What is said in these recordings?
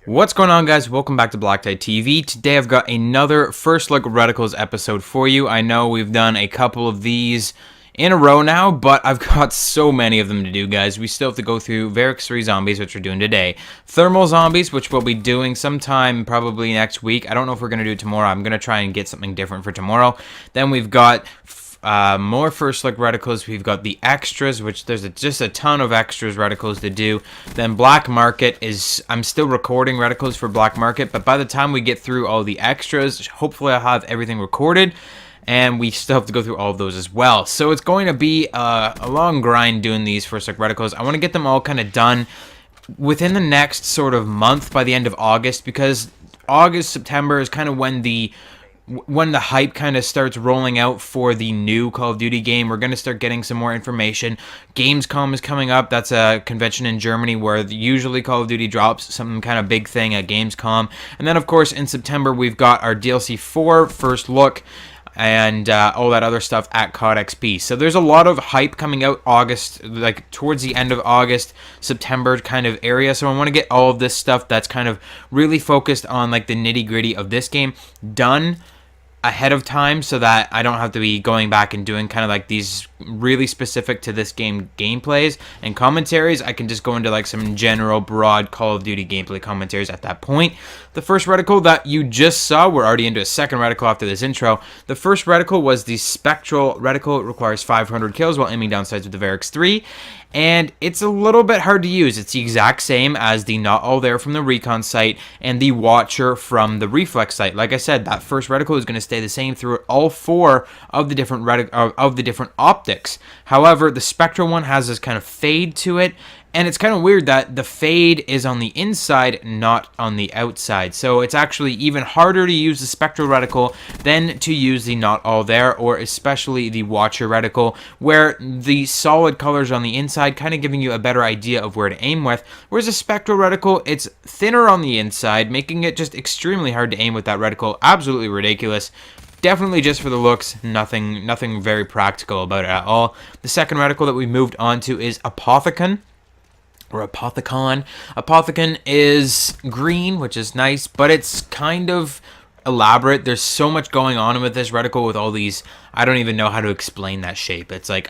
What's going on, guys? Welcome back to BlackTideTV. Today I've got another First Look Reticles episode for you. I know we've done a couple of these in a row now, but I've got so many of them to do, guys. We still have to go through Varix 3 zombies, which we're doing today. Thermal zombies, which we'll be doing sometime probably next week. I don't know if we're going to do it tomorrow. I'm going to try and get something different for tomorrow. Then we've got more First Look Reticles. We've got the extras, which there's just a ton of extras reticles to do. Then Black Market is, I'm still recording reticles for Black Market, but by the time we get through all the extras, hopefully I'll have everything recorded, and we still have to go through all of those as well. So it's going to be a long grind doing these First Look Reticles. I want to get them all kind of done within the next sort of month, by the end of August, because August, September is kind of when the hype kind of starts rolling out for the new Call of Duty game. We're going to start getting some more information. Gamescom is coming up. That's a convention in Germany where usually Call of Duty drops some kind of big thing at Gamescom. And then, of course, in September, we've got our DLC 4 First Look and all that other stuff at CoD XP. So there's a lot of hype coming out August, like towards the end of August, September kind of area. So I want to get all of this stuff that's kind of really focused on like the nitty-gritty of this game done ahead of time, so that I don't have to be going back and doing kind of like these really specific to this game gameplays and commentaries. I can just go into like some general broad Call of Duty gameplay commentaries at that point. The first reticle that you just saw, we're already into a second reticle after this intro. The first reticle was the Spectral Reticle. It requires 500 kills while aiming down sights with the Varix 3. And it's a little bit hard to use. It's the exact same as the Not All There from the Recon site and the Watcher from the Reflex site. Like I said, that first reticle is going to stay the same through all four of the different optics. However, the Spectral one has this kind of fade to it, and it's kind of weird that the fade is on the inside, not on the outside. So it's actually even harder to use the Spectral Reticle than to use the Not All There, or especially the Watcher Reticle, where the solid colors on the inside kind of giving you a better idea of where to aim with. Whereas the Spectral Reticle, it's thinner on the inside, making it just extremely hard to aim with that reticle. Absolutely ridiculous. Definitely just for the looks, nothing very practical about it at all. The second reticle that we moved on to is Apothicon, or Apothicon. Apothicon is green, which is nice, but it's kind of elaborate. There's so much going on with this reticle with all these, I don't even know how to explain that shape. It's like,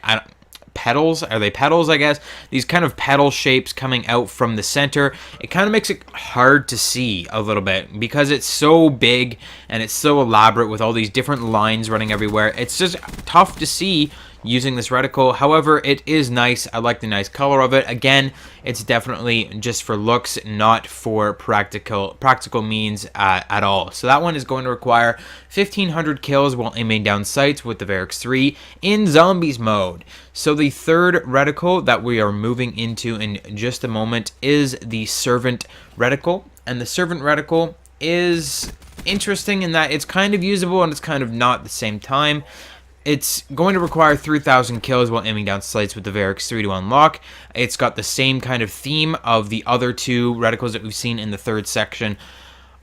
petals? Are they petals, I guess? These kind of petal shapes coming out from the center. It kind of makes it hard to see a little bit because it's so big and it's so elaborate with all these different lines running everywhere. It's just tough to see using this reticle. However, it is nice. I like the nice color of it. Again, it's definitely just for looks, not for practical means at all. So that one is going to require 1,500 kills while aiming down sights with the Varix 3 in zombies mode. So the third reticle that we are moving into in just a moment is the Servant Reticle. And the Servant Reticle is interesting in that it's kind of usable and it's kind of not at the same time. It's going to require 3,000 kills while aiming down sights with the Varix 3 to unlock. It's got the same kind of theme of the other two reticles that we've seen in the third section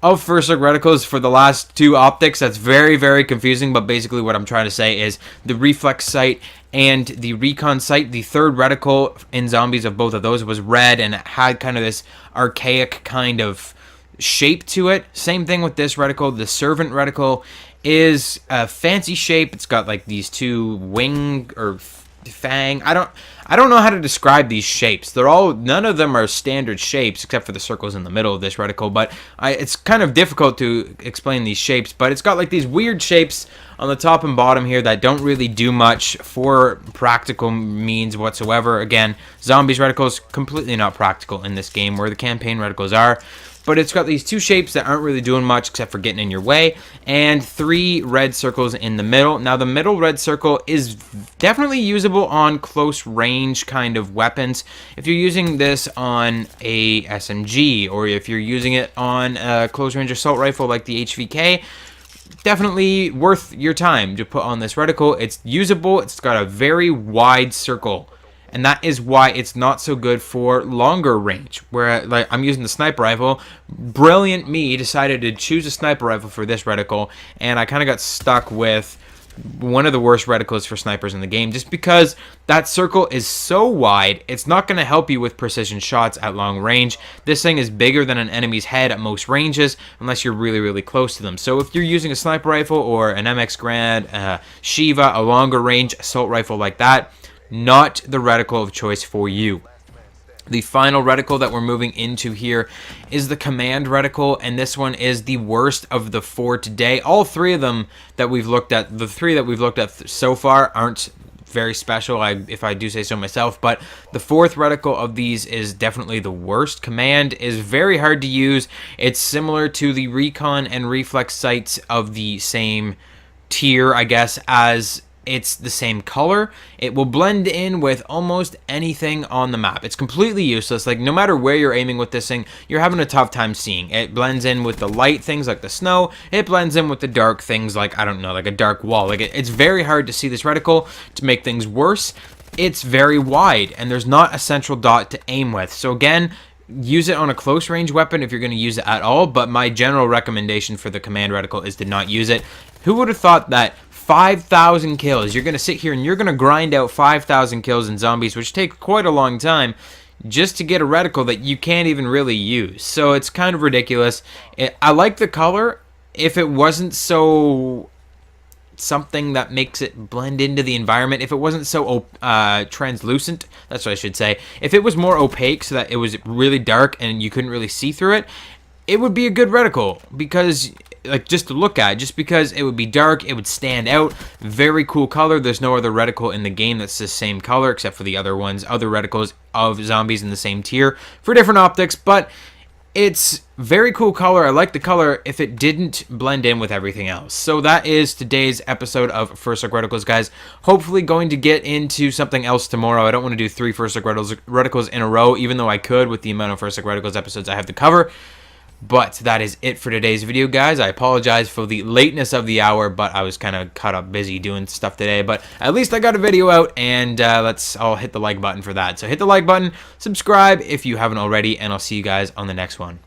of First Look Reticles for the last two optics. That's very, very confusing, but basically what I'm trying to say is the Reflex sight and the Recon sight, the third reticle in zombies of both of those was red, and it had kind of this archaic kind of shape to it. Same thing with this reticle. The Servant Reticle is a fancy shape. It's got like these two wing or fang. I don't know how to describe these shapes. None of them are standard shapes except for the circles in the middle of this reticle, but it's kind of difficult to explain these shapes. But it's got like these weird shapes on the top and bottom here that don't really do much for practical means whatsoever. Again, zombies reticles completely not practical in this game, where the campaign reticles are. But it's got these two shapes that aren't really doing much except for getting in your way, and three red circles in the middle. Now, the middle red circle is definitely usable on close range kind of weapons. If you're using this on a SMG, or if you're using it on a close range assault rifle like the HVK, definitely worth your time to put on this reticle. It's usable. It's got a very wide circle, and that is why it's not so good for longer range, where like I'm using the sniper rifle. Brilliant me decided to choose a sniper rifle for this reticle, and I kind of got stuck with one of the worst reticles for snipers in the game, just because that circle is so wide. It's not going to help you with precision shots at long range. This thing is bigger than an enemy's head at most ranges, unless you're really, really close to them. So if you're using a sniper rifle or an MX Grand, Shiva, a longer range assault rifle like that, not the reticle of choice for you. The final reticle that we're moving into here is the command reticle, and this one is the worst of the 4 today. All 3 of them that we've looked at, the 3 that we've looked at so far, aren't very special, if I do say so myself, but the 4th reticle of these is definitely the worst. Command is very hard to use. It's similar to the recon and reflex sights of the same tier, I guess, as it's the same color. It will blend in with almost anything on the map. It's completely useless. Like, no matter where you're aiming with this thing, you're having a tough time seeing. It blends in with the light things like the snow. It blends in with the dark things like, I don't know, like a dark wall. Like, it's very hard to see this reticle. To make things worse, it's very wide, and there's not a central dot to aim with. So again, use it on a close range weapon if you're going to use it at all, but my general recommendation for the command reticle is to not use it. Who would have thought that 5,000 kills, you're going to sit here and you're going to grind out 5,000 kills in zombies, which take quite a long time, just to get a reticle that you can't even really use? So it's kind of ridiculous. I like the color. If it wasn't so something that makes it blend into the environment, if it wasn't so translucent, that's what I should say, if it was more opaque so that it was really dark and you couldn't really see through it, it would be a good reticle, because, like, just to look at, just because it would be dark, it would stand out. Very cool color. There's no other reticle in the game that's the same color, except for the other ones, other reticles of zombies in the same tier for different optics, but it's very cool color. I like the color if it didn't blend in with everything else. So that is today's episode of First Look Reticles, guys. Hopefully going to get into something else tomorrow. I don't want to do 3 First Look Reticles in a row, even though I could with the amount of First Look Reticles episodes I have to cover. But that is it for today's video, guys. I apologize for the lateness of the hour, but I was kind of caught up busy doing stuff today. But at least I got a video out, and I'll hit the like button for that. So hit the like button, subscribe if you haven't already, and I'll see you guys on the next one.